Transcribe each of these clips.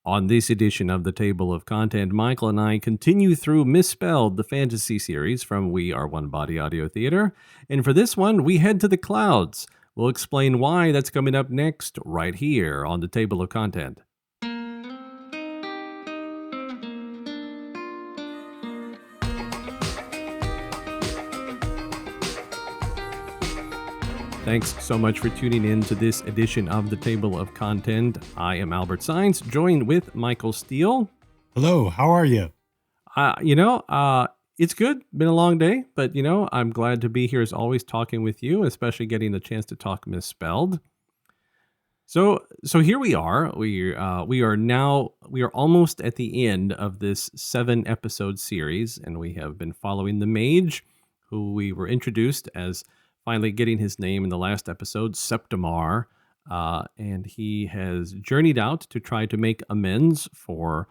On this edition of the Table of Content, Michael and I continue through MisSpelled, the fantasy series from We Are One Body Audio Theater. And for this one, we head to the clouds. We'll explain why that's coming up next, right here on the Table of Content. Thanks so much for tuning in to this edition of the Table of Content. I am Albert Sainz, joined with Michael Steele. Hello, how are you? It's good. Been a long day, but I'm glad to be here as always talking with you, especially getting the chance to talk MisSpelled. So here we are. We are almost at the end of this 7-episode series, and we have been following the mage, who we were introduced as finally getting his name in the last episode, Septimar, and he has journeyed out to try to make amends for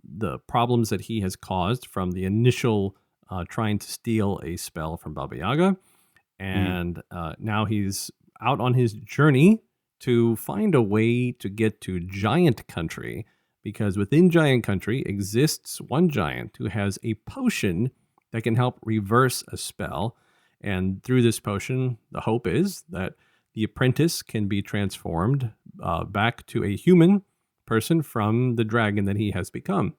the problems that he has caused from the initial trying to steal a spell from Baba Yaga. And now he's out on his journey to find a way to get to Giant Country, because within Giant Country exists one giant who has a potion that can help reverse a spell. And through this potion, the hope is that the apprentice can be transformed back to a human person from the dragon that he has become.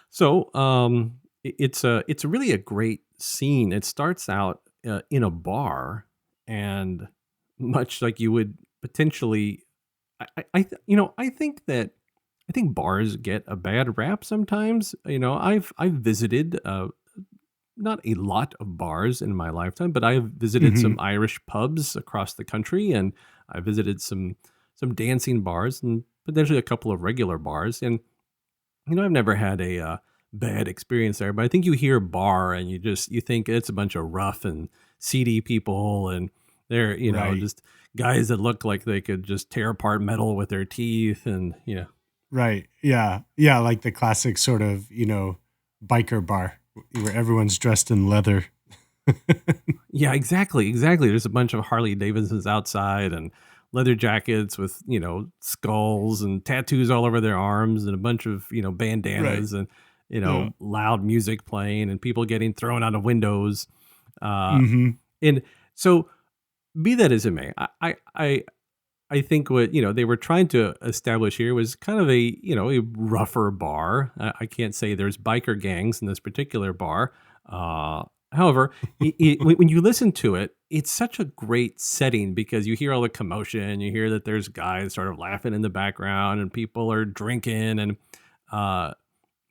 So it's really a great scene. It starts out in a bar, and much like you would potentially, I think bars get a bad rap sometimes. I've visited not a lot of bars in my lifetime, but I've visited some Irish pubs across the country, and I visited some dancing bars and potentially a couple of regular bars. And, I've never had a bad experience there, but I think you hear bar and you think it's a bunch of rough and seedy people, and they're, Right. just guys that look like they could just tear apart metal with their teeth and, Right. Yeah. Yeah. Like the classic sort of, biker bar where everyone's dressed in leather. Yeah, exactly. There's a bunch of Harley Davidsons outside and leather jackets with, skulls and tattoos all over their arms and a bunch of, bandanas Right. and, Yeah. loud music playing and people getting thrown out of windows. Mm-hmm. And so be that as it may, I think what, they were trying to establish here was kind of a rougher bar. I can't say there's biker gangs in this particular bar. However, when you listen to it, it's such a great setting because you hear all the commotion. You hear that there's guys sort of laughing in the background and people are drinking. And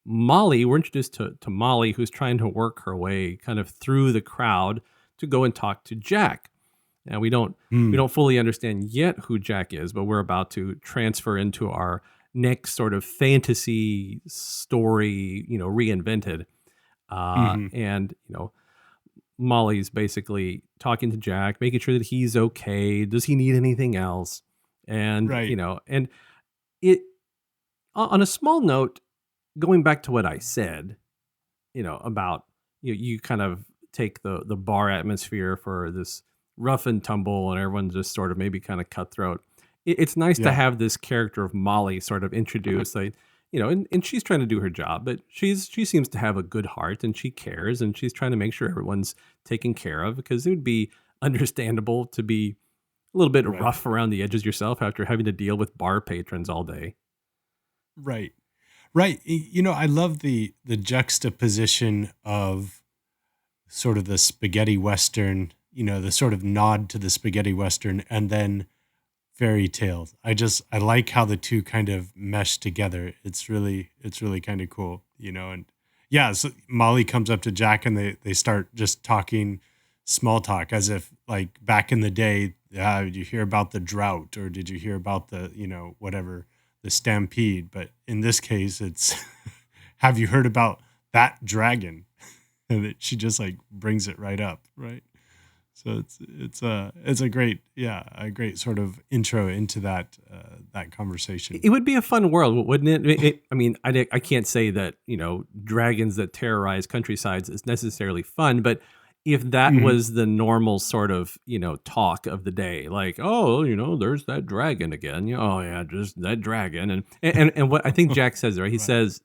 Molly, we're introduced to Molly, who's trying to work her way kind of through the crowd to go and talk to Jack. Now we don't fully understand yet who Jack is, but we're about to transfer into our next sort of fantasy story, reinvented. And Molly's basically talking to Jack, making sure that he's okay. Does he need anything else? And Right. and it on a small note, going back to what I said, about you kind of take the bar atmosphere for this rough and tumble and everyone's just sort of maybe kind of cutthroat. It's nice to Yeah. have this character of Molly sort of introduced, like, and she's trying to do her job, but she seems to have a good heart and she cares and she's trying to make sure everyone's taken care of, because it would be understandable to be a little bit Right. rough around the edges yourself after having to deal with bar patrons all day. Right. Right. I love the juxtaposition of sort of the spaghetti Western, the sort of nod to the spaghetti Western, and then fairy tale. I like how the two kind of mesh together. It's really kind of cool, and yeah, so Molly comes up to Jack and they start just talking small talk as if like back in the day, did you hear about the drought or did you hear about the, whatever, the stampede? But in this case, it's have you heard about that dragon? And she just like brings it right up, right? So it's a great sort of intro into that conversation. It would be a fun world, wouldn't it? I mean, I can't say that, dragons that terrorize countrysides is necessarily fun, but if that Mhm. was the normal sort of, talk of the day, like, "Oh, there's that dragon again. Oh, yeah, just that dragon." And what I think Jack says, right? He Right. says,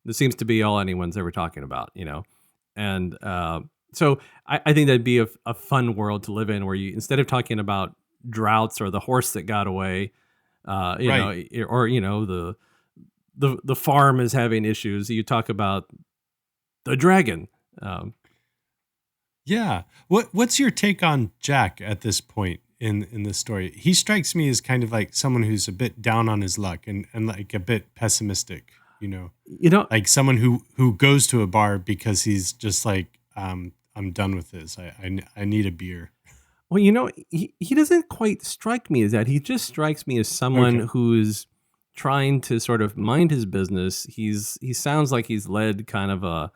"This seems to be all anyone's ever talking about." And, so I think that'd be a fun world to live in where you instead of talking about droughts or the horse that got away, Right. or, the farm is having issues, you talk about the dragon. Um, Yeah. What's your take on Jack at this point in the story? He strikes me as kind of like someone who's a bit down on his luck and like a bit pessimistic, you know. you know Like someone who goes to a bar because he's just like I'm done with this. I need a beer. Well, he doesn't quite strike me as that. He just strikes me as someone Okay. who's trying to sort of mind his business. He sounds like he's led kind of a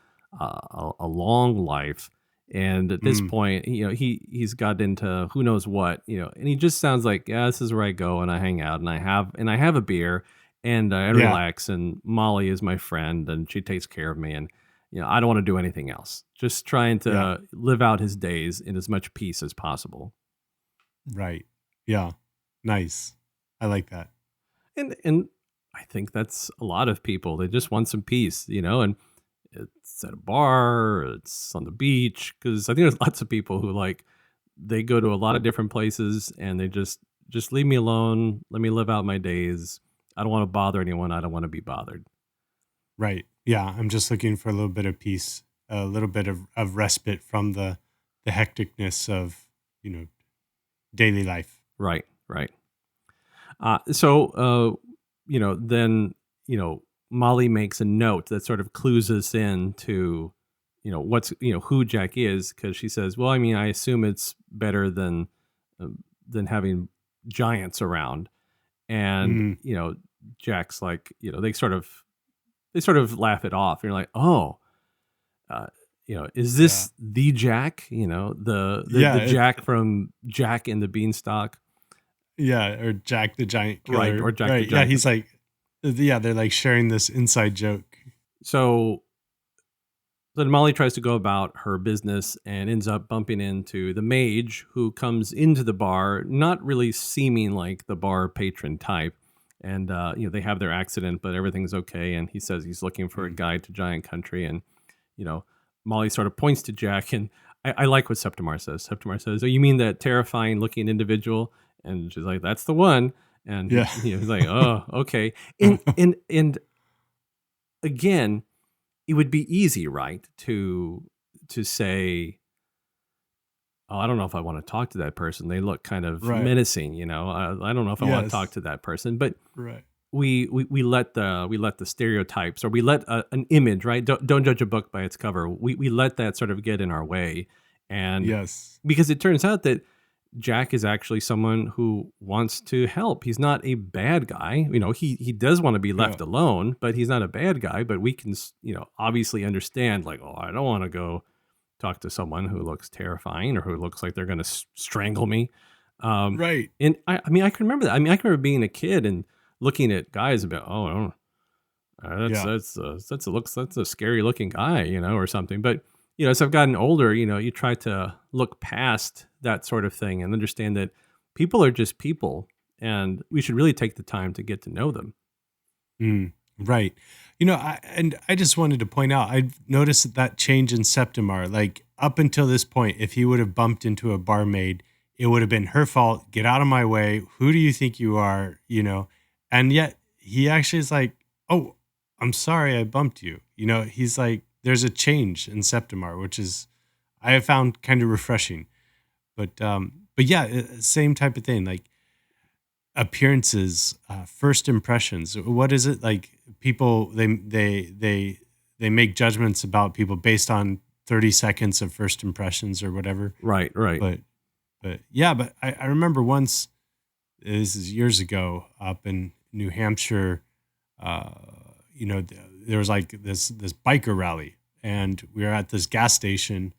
long life, and at this Mm, point, he's got into who knows what, and he just sounds like, yeah, this is where I go and I hang out and I have a beer and I yeah. relax, and Molly is my friend and she takes care of me, and I don't want to do anything else. Just trying Yeah. to live out his days in as much peace as possible. Right. Yeah. Nice. I like that. And I think that's a lot of people. They just want some peace, and it's at a bar, it's on the beach. Because I think there's lots of people who they go to a lot of different places and they just leave me alone. Let me live out my days. I don't want to bother anyone. I don't want to be bothered. Right. Yeah. I'm just looking for a little bit of peace, a little bit of respite from the hecticness of, you know, daily life. Right, right. So then Molly makes a note that sort of clues us in to who Jack is, because she says, "Well, I mean, I assume it's better than having giants around." And Mm, Jack's like, they sort of laugh it off. You're like, "Oh, uh, is yeah. this the Jack? The Yeah. Jack from Jack and the Beanstalk, Yeah. Or Jack the Giant right? Or Killer. Jack the Right. Yeah. Giant?" He's like, yeah, they're like sharing this inside joke. So then Molly tries to go about her business and ends up bumping into the mage, who comes into the bar, not really seeming like the bar patron type. And, they have their accident, but everything's okay. And he says he's looking for a Mm, guide to Giant Country. And, you know, Molly sort of points to Jack. And I like what Septimar says. Septimar says, "Oh, you mean that terrifying looking individual?" And she's like, "That's the one." And yeah. he's like, "Oh, okay." And again, it would be easy, right, to say, "Oh, I don't know if I want to talk to that person. They look kind of Right. menacing, I don't know if I want to talk Yes. to that person." But Right. we let the stereotypes, or we let an image, right? Don't judge a book by its cover. We let that sort of get in our way, and Yes. because it turns out that Jack is actually someone who wants to help. He's not a bad guy. He does want to be Yeah. left alone, but he's not a bad guy. But we can, obviously understand, like, oh, I don't want to go talk to someone who looks terrifying or who looks like they're going to strangle me. Um, Right. and I mean, I can remember that. I mean, I can remember being a kid and looking at guys and be, oh, I don't Yeah. that's a scary looking guy, or something. But as I've gotten older, you try to look past that sort of thing and understand that people are just people, and we should really take the time to get to know them. Mm, right. I just wanted to point out, I've noticed that change in Septimar. Like up until this point, if he would have bumped into a barmaid, it would have been her fault. Get out of my way. Who do you think you are? And yet he actually is like, oh, I'm sorry I bumped you. He's like, there's a change in Septimar, which is I have found kind of refreshing. But yeah, same type of thing. Like appearances, first impressions. What is it like? People they make judgments about people based on 30 seconds of first impressions or whatever. Right, right. But yeah, but I remember once, this is years ago, up in New Hampshire. Uh, there was like this biker rally, and we were at this gas station.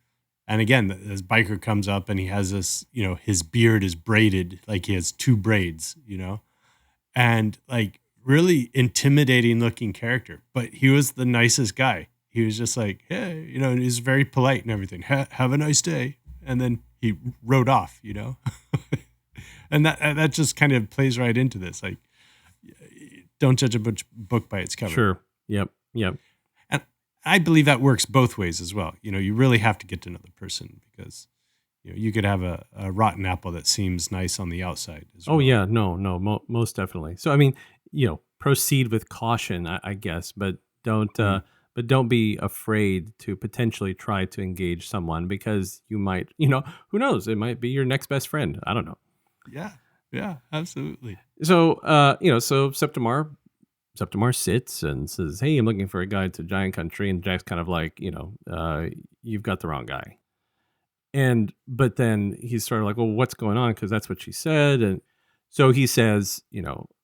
And again, this biker comes up and he has this, his beard is braided, like he has two braids, and like really intimidating looking character. But he was the nicest guy. he was just like, hey, and he's very polite and everything. Have a nice day. And then he rode off, and that just kind of plays right into this. Like, don't judge a book by its cover. Sure. Yep. Yep. And I believe that works both ways as well. You really have to get to know the person, because you could have a rotten apple that seems nice on the outside as Oh well. yeah. No. No. Most definitely. So I mean, proceed with caution, I guess, but don't. Mm. But don't be afraid to potentially try to engage someone, because you might, who knows? It might be your next best friend. I don't know. Yeah. Yeah, absolutely. So, so Septimar sits and says, "Hey, I'm looking for a guide to Giant Country," and Jack's kind of like, "You've got the wrong guy." But then he's sort of like, "Well, what's going on?" Because that's what she said, and so he says,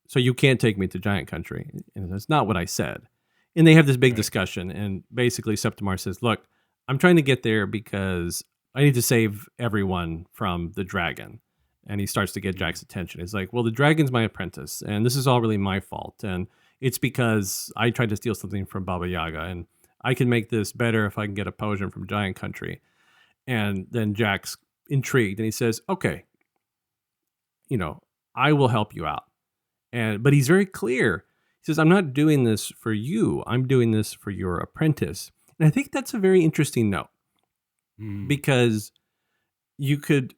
"So you can't take me to Giant Country," and that's not what I said. And they have this big Right. discussion, and basically Septimar says, "Look, I'm trying to get there because I need to save everyone from the dragon." And he starts to get Mm. Jack's attention. He's like, "Well, the dragon's my apprentice, and this is all really my fault. And it's because I tried to steal something from Baba Yaga, and I can make this better if I can get a potion from Giant Country." And then Jack's intrigued, and he says, "Okay, you know, I will help you out." But he's very clear. He says, "I'm not doing this for you. I'm doing this for your apprentice." And I think that's a very interesting note, Mm. because you could,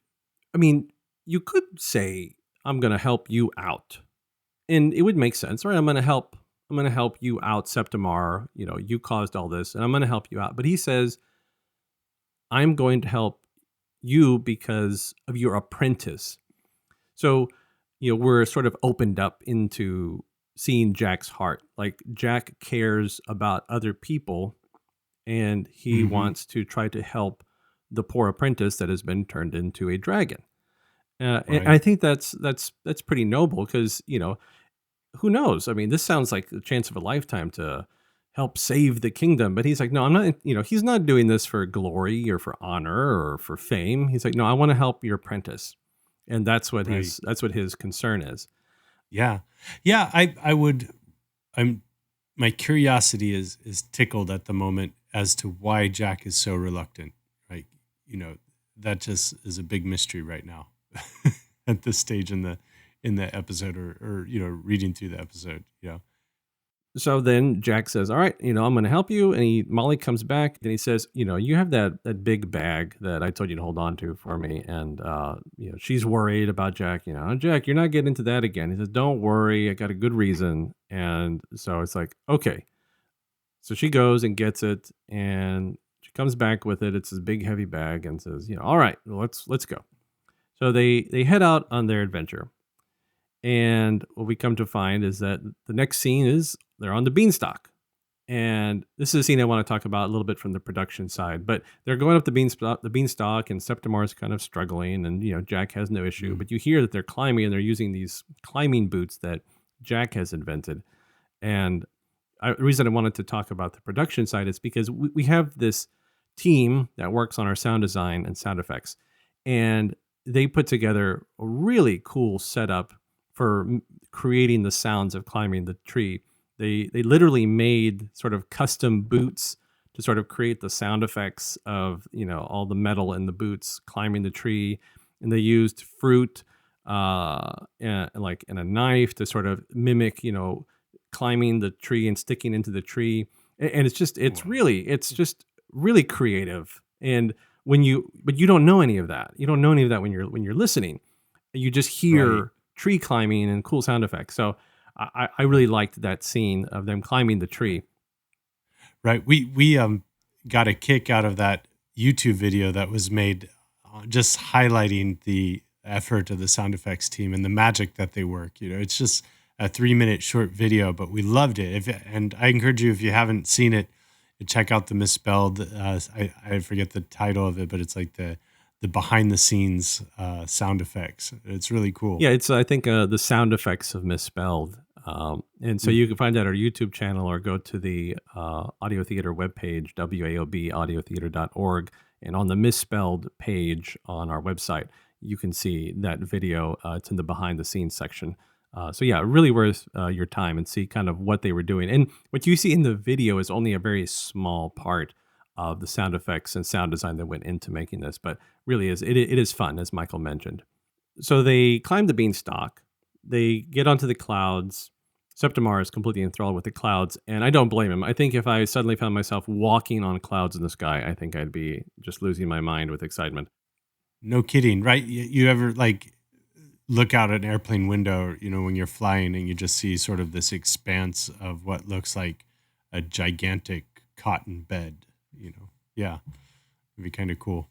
I mean, you could say, "I'm going to help you out," and it would make sense, right? I'm going to help you out, Septimar. You caused all this, and I'm going to help you out. But he says, "I'm going to help you because of your apprentice." So, we're sort of opened up into seeing Jack's heart. Like, Jack cares about other people, and he Hmm. wants to try to help the poor apprentice that has been turned into a dragon. And Right. I think that's pretty noble, because who knows? I mean, this sounds like the chance of a lifetime to help save the kingdom. But he's like, "No, I'm not." He's not doing this for glory or for honor or for fame. He's like, "No, I want to help your apprentice," and Right. that's what his concern is. Yeah. Yeah. I would. I'm. My curiosity is tickled at the moment as to why Jack is so reluctant. Right. You know, that just is a big mystery right now at this stage in the episode, or reading through the episode. So then Jack says, "All right, I'm going to help you." And Molly comes back, and he says, "You have that big bag that I told you to hold on to for me." And, she's worried about Jack, "Jack, you're not getting into that again." He says, "Don't worry. I got a good reason." And so it's like, okay. So she goes and gets it, and she comes back with it. It's this big, heavy bag, and says, "All right, well, let's go." So they head out on their adventure. And what we come to find is that the next scene is they're on the beanstalk. And this is a scene I want to talk about a little bit from the production side. But they're going up the beanstalk, and Septimar is kind of struggling, and Jack has no issue. Mm. But you hear that they're climbing, and they're using these climbing boots that Jack has invented. And the reason I wanted to talk about the production side is because we have this team that works on our sound design and sound effects, and they put together a really cool setup for creating the sounds of climbing the tree. They literally made sort of custom boots to sort of create the sound effects of all the metal in the boots climbing the tree, and they used fruit, and a knife to sort of mimic climbing the tree and sticking into the tree. And Wow. it's just really creative. And but you don't know any of that. You don't know any of that when you're listening. You just Right. hear tree climbing and cool sound effects. So I really Right. liked that scene of them climbing the tree. Right. We got a kick out of that YouTube video that was made, just highlighting the effort of the sound effects team and the magic that they work. It's just a 3-minute short video, but we loved it. And I encourage you, if you haven't seen it, to check out the misspelled. I forget the title of it, but it's like the behind the scenes sound effects. It's really cool. Yeah, it's I think the sound effects of misspelled. And so Mm. you can find that at our YouTube channel, or go to the Audio Theater webpage, waobaudiotheater.org. And on the misspelled page on our website, you can see that video. It's in the behind the scenes section. So yeah, really worth your time and see kind of what they were doing. And what you see in the video is only a very small part of the sound effects and sound design that went into making this, but really it is fun, as Michael mentioned. So they climb the beanstalk. They get onto the clouds. Septimar is completely enthralled with the clouds, and I don't blame him. I think if I suddenly found myself walking on clouds in the sky, I think I'd be just losing my mind with excitement. No kidding, right? You ever like look out an airplane window, when you're flying and you just see sort of this expanse of what looks like a gigantic cotton bed, Yeah, it'd be kind of cool.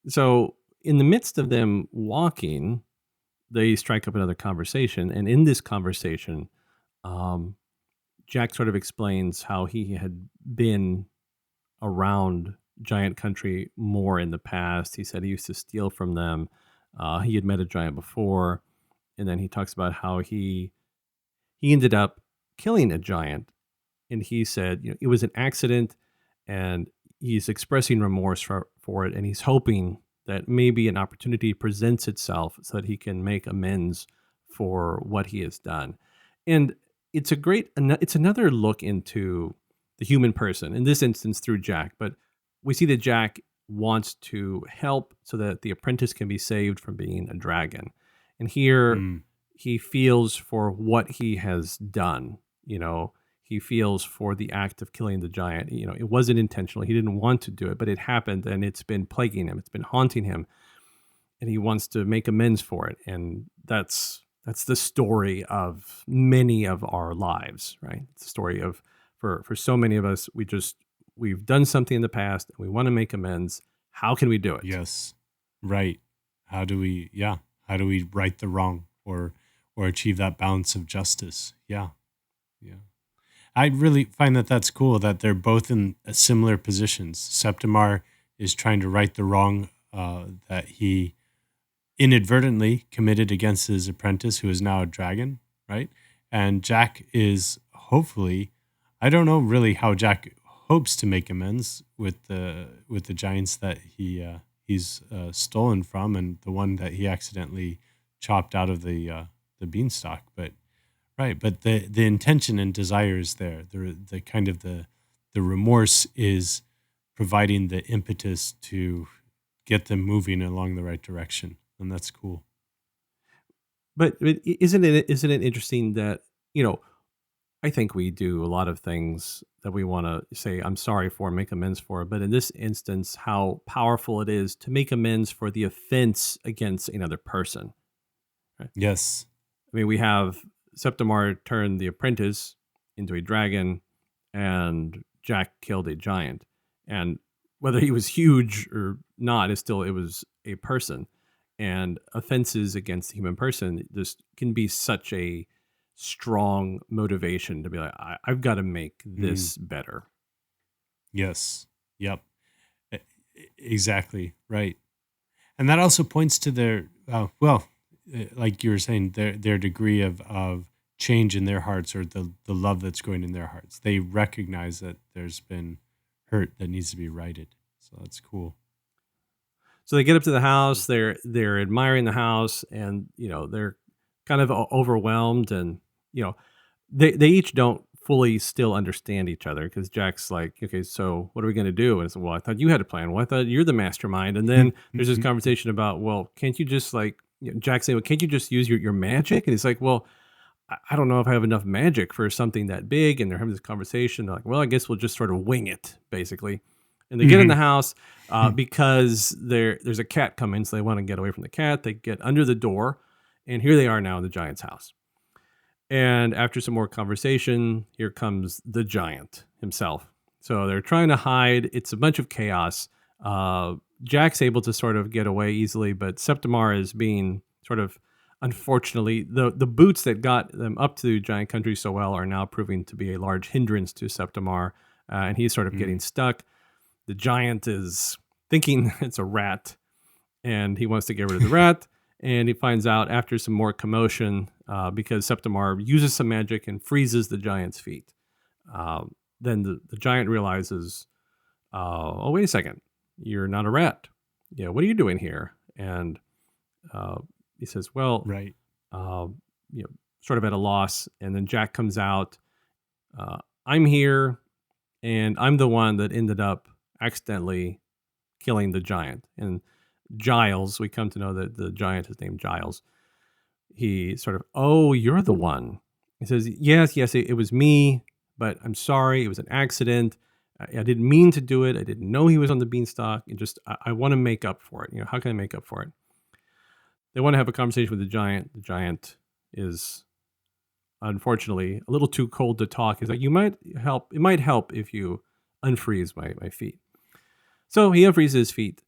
So, in the midst of them walking, they strike up another conversation, and in this conversation, um, Jack sort of explains how he had been around giant country more in the past. He said he used to steal from them. He had met a giant before, and then he talks about how he ended up killing a giant, and he said, it was an accident, and he's expressing remorse for it, and he's hoping that maybe an opportunity presents itself so that he can make amends for what he has done. And it's another look into the human person, in this instance through Jack, but we see that Jack wants to help so that the apprentice can be saved from being a dragon. And here Mm, he feels for what he has done. He feels for the act of killing the giant. It wasn't intentional. He didn't want to do it, but it happened, and it's been plaguing him. It's been haunting him, and he wants to make amends for it. And that's the story of many of our lives, right? It's the story of for so many of us, we've done something in the past and we want to make amends. How can we do it? yes, right. How do we right the wrong or achieve that balance of justice? Yeah, yeah. I really find that that's cool that they're both in similar positions. Septimar is trying to right the wrong that he inadvertently committed against his apprentice, who is now a dragon, right? And Jack is hopefully, I don't know really how Jack hopes to make amends with the giants that he's stolen from, and the one that he accidentally chopped out of the beanstalk. But right, but the intention and desire is there. The kind of the remorse is providing the impetus to get them moving along the right direction, and that's cool. But isn't it interesting that, you know, I think we do a lot of things that we want to say I'm sorry for, make amends for, but in this instance, how powerful it is to make amends for the offense against another person. Right? Yes. I mean, we have Septimar turn the apprentice into a dragon, and Jack killed a giant. And whether he was huge or not, it was a person. And offenses against the human person just can be such a strong motivation to be like, I've got to make Mm, this better. yes. Yep. Exactly. Right. And that also points to their like you were saying, their degree of change in their hearts, or the love that's going in their hearts. They recognize that there's been hurt that needs to be righted. So that's cool. So they get up to the house. They're admiring the house, and they're kind of overwhelmed, and you know they each don't fully still understand each other because Jack's like, okay, so what are we going to do? And it's well, I thought you had a plan. Well, I thought you're the mastermind. And then there's this conversation about, well, can't you just like Jack saying, well, can't you just use your magic? And he's like, well, I don't know if I have enough magic for something that big. And they're having this conversation. They're like, well, I guess we'll just sort of wing it, basically. And they get in the house because there's a cat coming, so they want to get away from the cat. They get under the door, and here they are now in the giant's house. And after some more conversation, here comes the giant himself. So they're trying to hide. It's a bunch of chaos. Jack's able to sort of get away easily, but Septimar is being sort of, unfortunately, the boots that got them up to giant country so well are now proving to be a large hindrance to Septimar, and he's sort of getting stuck. The giant is thinking it's a rat, and he wants to get rid of the rat. And he finds out after some more commotion, because Septimar uses some magic and freezes the giant's feet. Then the giant realizes, oh, wait a second, you're not a rat. Yeah, what are you doing here? And he says, well, Right. sort of at a loss. And then Jack comes out. I'm here, and I'm the one that ended up accidentally killing the giant. And Giles, we come to know that the giant is named Giles. He sort of, oh, you're the one. He says, yes, it was me, but I'm sorry. It was an accident. I didn't mean to do it. I didn't know he was on the beanstalk. And just, I want to make up for it. How can I make up for it? They want to have a conversation with the giant. The giant is unfortunately a little too cold to talk. He's like, you might help. It might help if you unfreeze my feet. So he unfreezes his feet.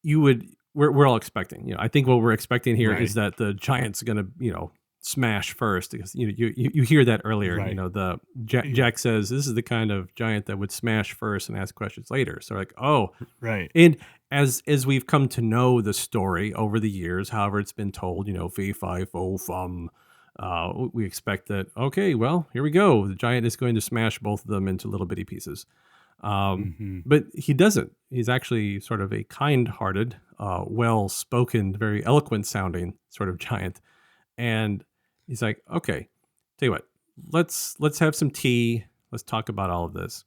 We're all expecting, I think what we're expecting here is that the giant's going to, smash first, because you hear that earlier. The Jack says this is the kind of giant that would smash first and ask questions later. So like, oh, right. And as we've come to know the story over the years, however it's been told, fee fi fo fum, we expect that, okay, well, here we go. The giant is going to smash both of them into little bitty pieces. But he doesn't. He's actually sort of a kind-hearted, well-spoken, very eloquent sounding sort of giant. And he's like, okay, tell you what, let's have some tea. Let's talk about all of this.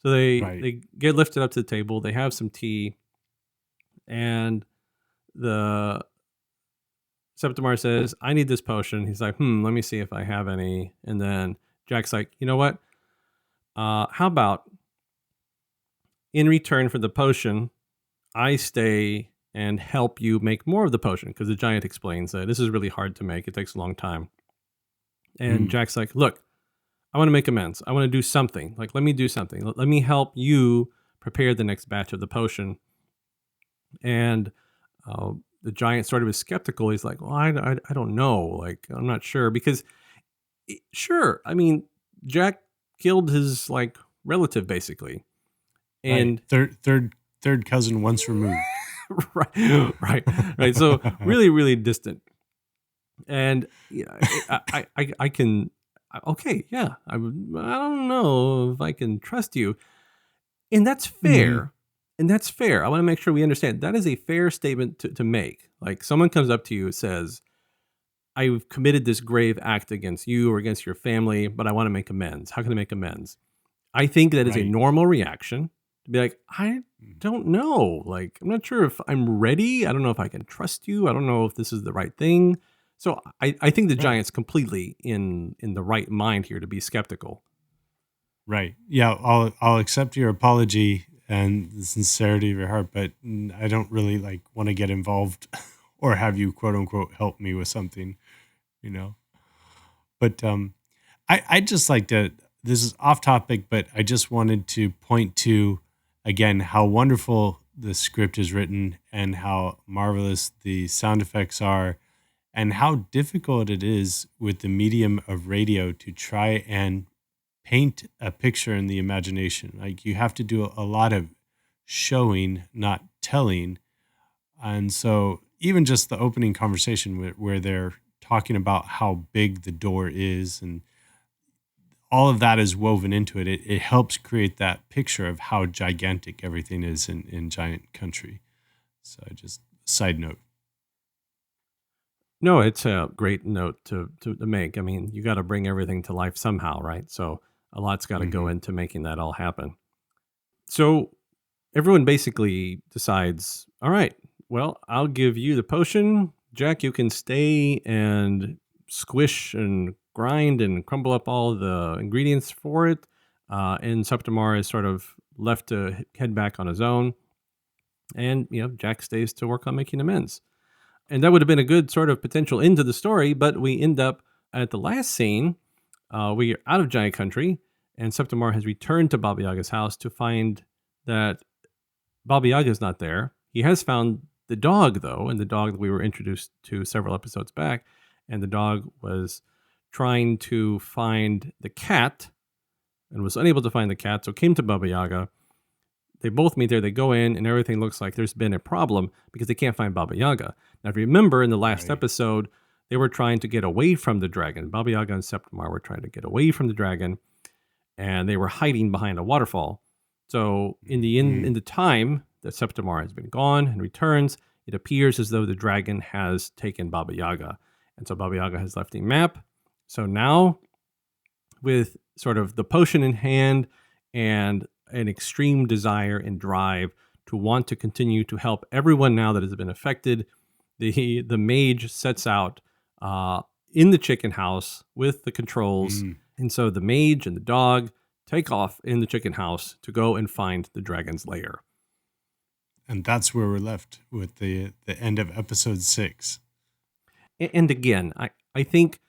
So they get lifted up to the table. They have some tea, and the Septimar says, I need this potion. He's like, let me see if I have any. And then Jack's like, you know what? How about in return for the potion, I stay and help you make more of the potion? Because the giant explains that this is really hard to make. It takes a long time. And Jack's like, look, I want to make amends. I want to do something. Like, let me do something. Let me help you prepare the next batch of the potion. And the giant sort of is skeptical. He's like, well, I don't know. Like, I'm not sure. Because, sure, I mean, Jack killed his, relative, basically. And third cousin once removed. right. So really, really distant. And I can, okay, yeah. I don't know if I can trust you, and that's fair. And that's fair. I want to make sure we understand that is a fair statement to make. Like, someone comes up to you and says, I've committed this grave act against you or against your family, but I want to make amends. How can I make amends? I think that is a normal reaction. To be like, I don't know. Like, I'm not sure if I'm ready. I don't know if I can trust you. I don't know if this is the right thing. So I think the giant's completely in the right mind here to be skeptical. Right. Yeah, I'll accept your apology and the sincerity of your heart, but I don't really want to get involved or have you quote unquote help me with something, But I just like to, this is off topic, but I just wanted to point to, again, how wonderful the script is written and how marvelous the sound effects are and how difficult it is with the medium of radio to try and paint a picture in the imagination. Like, you have to do a lot of showing, not telling. And so even just the opening conversation where they're talking about how big the door is and all of that is woven into it. It helps create that picture of how gigantic everything is in giant country. So just side note. No, it's a great note to make. I mean, you got to bring everything to life somehow, right? So a lot's got to go into making that all happen. So everyone basically decides, all right, well, I'll give you the potion. Jack, you can stay and squish and grind and crumble up all the ingredients for it. And Septimar is sort of left to head back on his own. And, Jack stays to work on making amends. And that would have been a good sort of potential end to the story, but we end up at the last scene. We are out of giant country, and Septimar has returned to Baba Yaga's house to find that Baba Yaga is not there. He has found the dog, though, and the dog that we were introduced to several episodes back. And the dog was trying to find the cat and was unable to find the cat, so came to Baba Yaga. They both meet there. They go in, and everything looks like there's been a problem because they can't find Baba Yaga. Now, if you remember in the last episode, they were trying to get away from the dragon. Baba Yaga and Septimar were trying to get away from the dragon, and they were hiding behind a waterfall. So in the time that Septimar has been gone and returns, it appears as though the dragon has taken Baba Yaga. And so Baba Yaga has left a map. So now, with sort of the potion in hand and an extreme desire and drive to want to continue to help everyone now that has been affected, the mage sets out in the chicken house with the controls. Mm. And so the mage and the dog take off in the chicken house to go and find the dragon's lair. And that's where we're left with the end of episode 6. And again, I think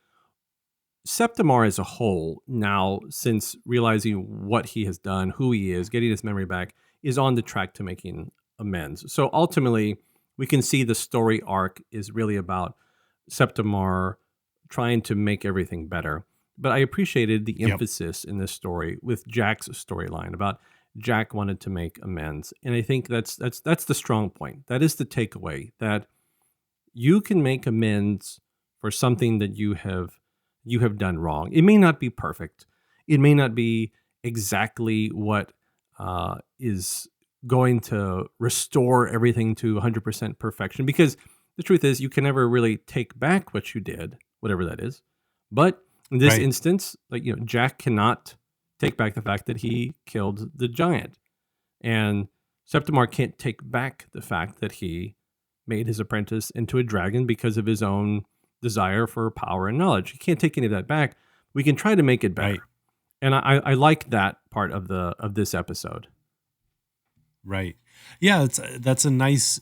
Septimar as a whole now, since realizing what he has done, who he is, getting his memory back, is on the track to making amends. So ultimately, we can see the story arc is really about Septimar trying to make everything better. But I appreciated the emphasis in this story with Jack's storyline about Jack wanted to make amends. And I think that's the strong point. That is the takeaway, that you can make amends for something that you have done wrong. It may not be perfect. It may not be exactly what is going to restore everything to 100% perfection, because the truth is you can never really take back what you did, whatever that is. But in this instance, Jack cannot take back the fact that he killed the giant. And Septimar can't take back the fact that he made his apprentice into a dragon because of his own desire for power and knowledge. He can't take any of that back. We can try to make it better. And I like that part of this episode. Right. Yeah, that's a nice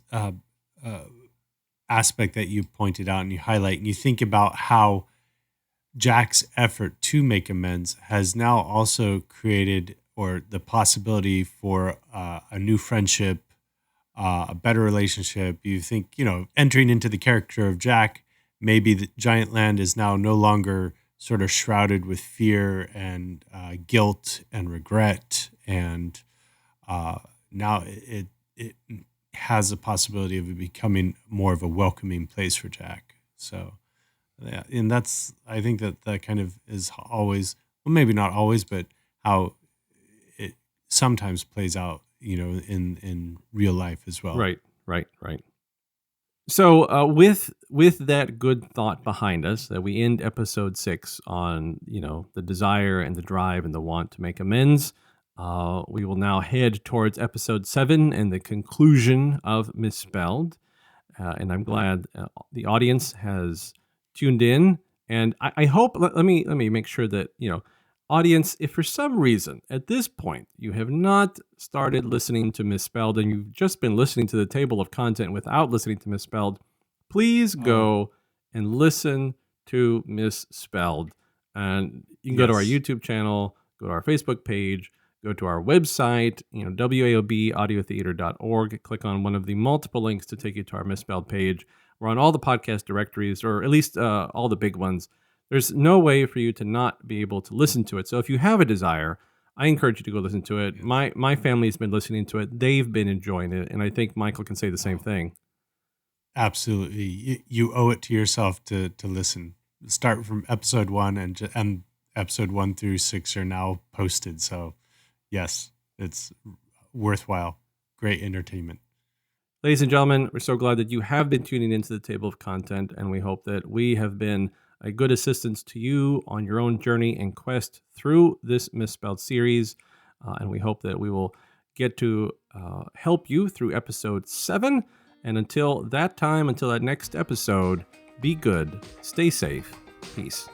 aspect that you pointed out and you highlight, and you think about how Jack's effort to make amends has now also created, or the possibility for a new friendship, a better relationship. You think, entering into the character of Jack, maybe the giant land is now no longer sort of shrouded with fear and guilt and regret, and now it has a possibility of becoming more of a welcoming place for Jack. So, yeah, and I think that kind of is always, well, maybe not always, but how it sometimes plays out, in real life as well. Right. So with that good thought behind us, that we end episode 6 on, the desire and the drive and the want to make amends, we will now head towards episode 7 and the conclusion of MisSpelled. And I'm glad the audience has tuned in. And I hope, let me make sure that, audience, if for some reason at this point you have not started listening to MisSpelled and you've just been listening to the table of content without listening to MisSpelled, please go and listen to MisSpelled. And you can go to our YouTube channel, go to our Facebook page, go to our website, waobaudiotheater.org, click on one of the multiple links to take you to our MisSpelled page. We're on all the podcast directories, or at least all the big ones. There's no way for you to not be able to listen to it. So if you have a desire, I encourage you to go listen to it. Yes. My family's been listening to it. They've been enjoying it. And I think Michael can say the same thing. Absolutely. You owe it to yourself to listen. Start from episode 1, and episode 1 through 6 are now posted. So yes, it's worthwhile. Great entertainment. Ladies and gentlemen, we're so glad that you have been tuning into the table of content, and we hope that we have been a good assistance to you on your own journey and quest through this MisSpelled series. And we hope that we will get to help you through episode 7. And until that time, until that next episode, be good, stay safe, peace.